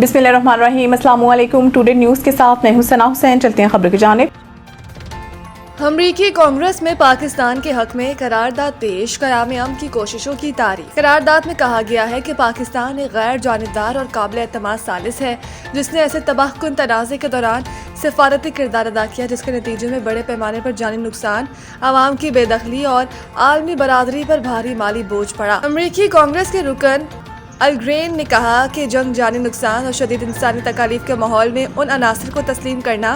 बिस्मिल्लाहिर्रहमानिर्रहीम। अस्सलाम वालेकुम। टुडे न्यूज़ के साथ मैं हूं सना हुसैन। चलते हैं खबर की जानिब। अमरीकी कांग्रेस में पाकिस्तान के हक में करारदाद पेश, क़याम अमन की कोशिशों की तारीफ। करारदाद में कहा गया है कि पाकिस्तान एक गैर जानिबदार और काबिल एतमाद सालिस है जिसने ऐसे तबाहकुन तनाज़े के दौरान सिफारती किरदार अदा किया जिसके नतीजे में बड़े पैमाने पर जानी नुकसान, आवाम की बेदखली और आलमी बरादरी पर भारी माली बोझ पड़ा। अमरीकी कांग्रेस के रुकन अलग्रेन ने कहा कि जंग, जानी नुकसान और शदीद इंसानी तकालीफ के माहौल में उन अनासर को तस्लीम करना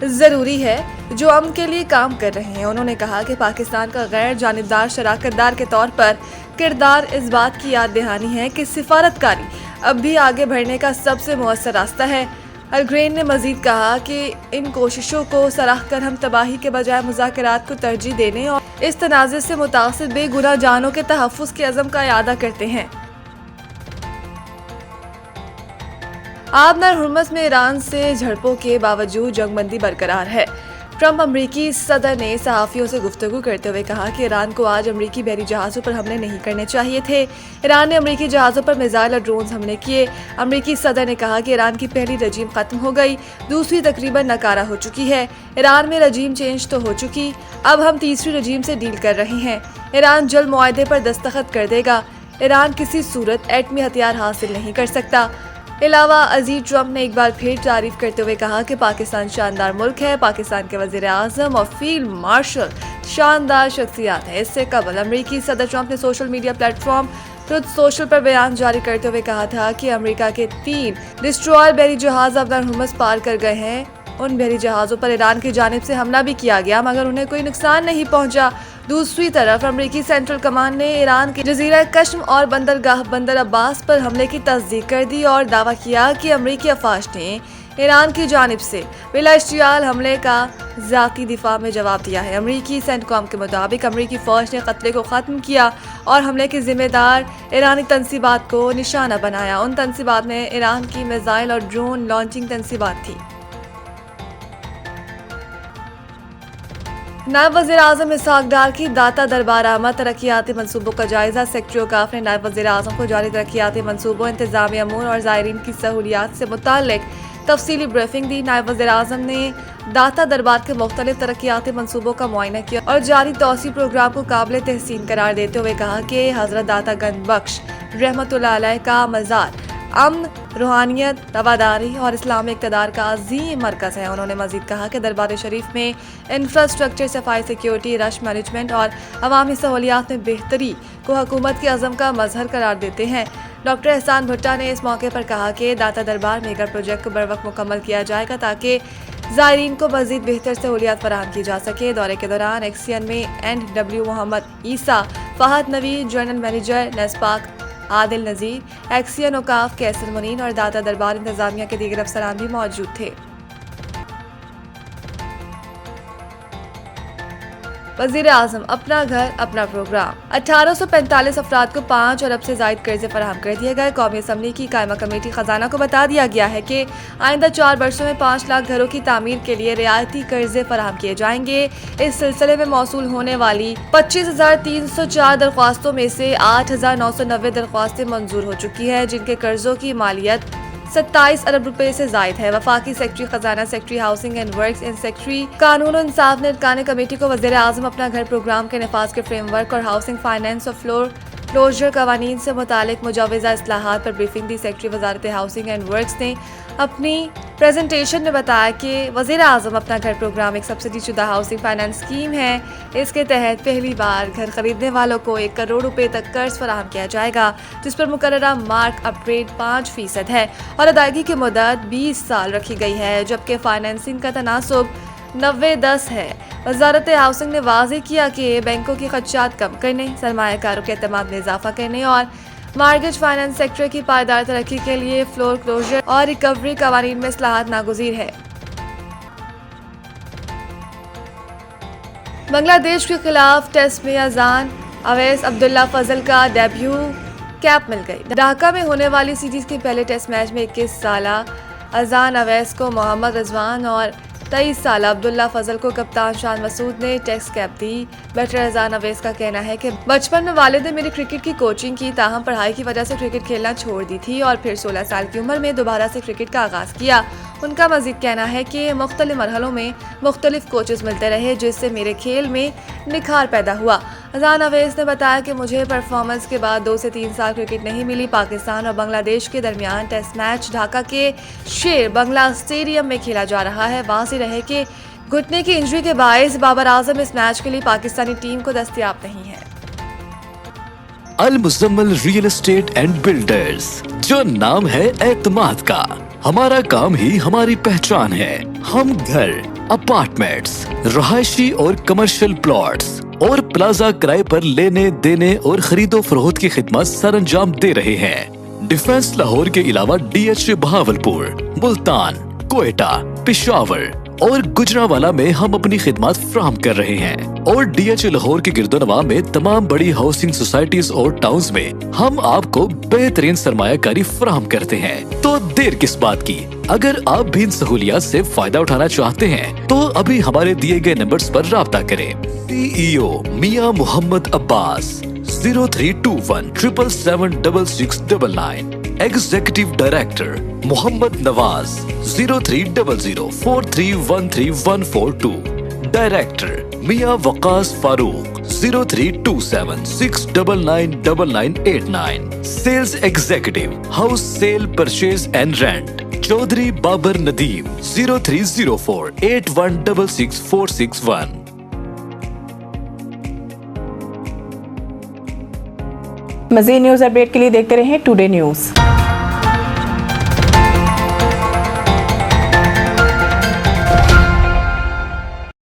ज़रूरी है जो अमन के लिए काम कर रहे हैं। उन्होंने कहा कि पाकिस्तान का गैर जानिबदार शराकतदार के तौर पर किरदार इस बात की याद दहानी है कि सिफारतकारी अब भी आगे बढ़ने का सबसे मुअस्सर रास्ता है। अलग्रेन ने मजीद कहा कि इन कोशिशों को सराह कर हम तबाही के बजाय मुज़ाकरात को तरजीह देने और इस तनाज़े से मुतासिर बेगुनाह जानों के तहफ़्फ़ुज़ के अज़म का इरादा करते हैं। आबनर हुर्मुज़ में ईरान से झड़पों के बावजूद जंगबंदी बरकरार है। ट्रंप अमरीकी सदर ने सहाफ़ियों से गुफ्तगू करते हुए कहा कि ईरान को आज अमरीकी बहरी जहाज़ों पर हमले नहीं करने चाहिए थे। ईरान ने अमरीकी जहाज़ों पर मिसाइल और ड्रोन हमले किए। अमरीकी सदर ने कहा कि ईरान की पहली रजीम ख़त्म हो गई, दूसरी तकरीबन नकारा हो चुकी है। ईरान में रजीम चेंज तो हो चुकी, अब हम तीसरी रजीम से डील कर रहे हैं। ईरान जल्द मुआहदे पर दस्तखत कर देगा। ईरान किसी सूरत एटमी हथियार हासिल नहीं कर सकता। अलावा अजीज ट्रंप ने एक बार फिर तारीफ करते हुए कहा कि पाकिस्तान शानदार मुल्क है, पाकिस्तान के वज़ीर आज़म और फील्ड मार्शल शानदार शख्सियात हैं। इससे कबल अमरीकी सदर ट्रंप ने social media platform truth social पर बयान जारी करते हुए कहा था कि अमेरिका के 3 डिस्ट्रॉयर बहरी जहाज आबनर हुर्मुज़ पार कर गए हैं। उन बहरी जहाज़ों पर ईरान की जानिब से हमला भी किया गया मगर उन्हें कोई नुकसान नहीं पहुंचा। दूसरी तरफ अमरीकी सेंट्रल कमांड ने ईरान के जजीरा कश्म और बंदरगाह बंदर अब्बास पर हमले की तस्दीक कर दी और दावा किया कि अमरीकी अफवाज ने ईरान की जानिब से बिला इश्तियाल हमले का ज़ाती दिफा में जवाब दिया है। अमरीकी सेंटकॉम के मुताबिक अमरीकी फ़ौज ने कत्ले को ख़त्म किया और हमले के जिम्मेदार ईरानी तनसीबात को निशाना बनाया। उन तनसीबात में ईरान की मिसाइल और ड्रोन लॉन्चिंग तनसीबात थी। नायब वज़ीर आज़म इसहाक डार की दाता दरबार आमद तरक्याती मनसूबों का जायजा। सेक्रेटरी औकाफ ने नायब वज़ीर आज़म को जारी तरक्याती मनसूबों, इंतज़ामी अमूर और ज़ायरीन की सहूलियात से मुताल्लिक तफसीली ब्रीफिंग दी। नायब वज़ीर आज़म ने दाता दरबार के मुख्तलिफ तरक्याती मनसूबों का मुआयना किया और जारी तौसी प्रोग्राम को काबिल तहसीन करार देते हुए कहा कि हज़रत दाता गंज बख्श रहमतुल्लाह अलैह का मज़ार अमन, रूहानियत, रवादारी और इस्लामी इक़्तिदार का अजीम मरकज़ है। उन्होंने मज़ीद कहा कि दरबार शरीफ में इंफ्रास्ट्रक्चर, सफाई, सिक्योरिटी, रश मैनेजमेंट और अवामी सहूलियात में बेहतरी को हुकूमत के अज़म का मज़हर करार देते हैं। डॉक्टर एहसान भुट्टा ने इस मौके पर कहा कि दाता दरबार मेगा प्रोजेक्ट को बरवक्त मुकम्मल किया जाएगा ताकि ज़ायरीन को मज़ीद बेहतर सहूलियात फराहम की जा सके। दौरे के दौरान एक्सियन में NW मोहम्मद ईसा, फ़हद नवीद, जनरल मैनेजर नेस्पाक आदिल नज़ीर, एक्सियन औकाफ कैसर मुनीन और दाता दरबार इंतज़ामिया के दीगर अफसरान भी मौजूद थे। वज़ीर आज़म अपना घर अपना प्रोग्राम। 1845 अफराद को 5 अरब से ज़ायद कर्जे फराहम कर दिए गए। कौमी असम्बली की कायमा कमेटी ख़जाना को बता दिया गया है कि आइंदा 4 वर्षों में 5 लाख घरों की तामीर के लिए रियायती कर्जे फराहम किए जाएंगे। इस सिलसिले में मौसूल होने वाली 25,304 दरख्वास्तों में से 8,990 दरख्वास्तें मंजूर हो चुकी है जिनके कर्जों की मालियत 27 अरब रुपए से जायद है। वफाकी सेक्रेटरी खजाना, secretary housing and works and secretary कानून और इंसाफ ने अरकान कमेटी को वज़ीर आज़म अपना घर प्रोग्राम के नफाज के फ्रेमवर्क और हाउसिंग फाइनेंस और फ्लोर क्लोजर कवानीन से मुतालिक मुजवज़ा इस्लाहात पर ब्रीफिंग दी। सेक्रेटरी वज़ारत हाउसिंग एंड वर्क्स ने अपनी प्रेजेंटेशन में बताया कि वज़ीर आज़म अपना घर प्रोग्राम एक सब्सिडी शुदा हाउसिंग फाइनेंस स्कीम है। इसके तहत पहली बार घर खरीदने वालों को 1 करोड़ रुपए तक कर्ज फराहम किया जाएगा जिस पर मुकर्ररा मार्क अप रेट 5% है और अदायगी की मुद्दत 20 साल रखी गई है जबकि फाइनेंसिंग का तनासुब 90-10 है। वज़ारत हाउसिंग ने वाज़ेह किया कि बैंकों की खदशात कम करने, सरमायाकारों के एतमाद में इजाफा करने और मार्गेज फाइनेंस सेक्टर की पायदार तरक्की के लिए फ्लोर क्लोजर और रिकवरी कवानीन में इस्लाहात नागुज़ीर है। बांग्लादेश के खिलाफ टेस्ट में अजान अवैस अब्दुल्ला फजल का डेब्यू कैप मिल गई। ढाका में होने वाली सीरीज के पहले टेस्ट मैच में 21 साला अजान अवैस को मोहम्मद रिजवान और 23 साल अब्दुल्ला फजल को कप्तान शान मसूद ने टेस्ट कैप दी। बैटर रज़ान अवैस का कहना है कि बचपन में वालिद ने मेरी क्रिकेट की कोचिंग की, ताहम पढ़ाई की वजह से क्रिकेट खेलना छोड़ दी थी और फिर 16 साल की उम्र में दोबारा से क्रिकेट का आगाज़ किया। उनका मज़ीद कहना है कि मुख्तलिफ मरहलों में मुख्तलिफ कोचेस मिलते रहे, जिससे मेरे खेल में निखार पैदा हुआ। रज़ान अवैस ने बताया कि मुझे परफॉर्मेंस के बाद 2 से 3 साल क्रिकेट नहीं मिली। पाकिस्तान और बांग्लादेश के दरमियान टेस्ट मैच ढाका के शेर बंगला स्टेडियम में खेला जा रहा है। वाज़ेह रहे कि घुटने की इंजरी के बायस बाबर आजम इस मैच के लिए पाकिस्तानी टीम को दस्तयाब नहीं है। Al Muzammil real estate and builders, जो नाम है एतमाद का, हमारा काम ही हमारी पहचान है। हम घर, अपार्टमेंट्स, रहायशी और कमर्शियल प्लॉट्स और प्लाजा किराए पर लेने देने और खरीदो फरोख्त की खिदमत सर अंजाम दे रहे हैं। डिफेंस लाहौर के अलावा DH बहावलपुर, मुल्तान, कोयटा, पेशावर और गुजरांवाला में हम अपनी खिदमत फराहम कर रहे हैं और DH लाहौर के गिरदोनवा में तमाम बड़ी हाउसिंग सोसाइटीज और टाउन्स में हम आपको बेहतरीन सरमायाकारी फराहम करते हैं। तो देर किस बात की, अगर आप भी इन सहूलियात से फायदा उठाना चाहते हैं तो अभी हमारे दिए गए नंबर्स पर राब्ता करें। CEO Mian Mohammad Abbas 0321 777 executive director Mohammad Nawaz 030043131142, director Mian Waqas Farooq 0327 6999989, sales executive house sale purchase and rent Chaudhry Babar Nadeem 0304 8166 मज़ीद न्यूज़ अपडेट के लिए देखते रहें टुडे न्यूज़।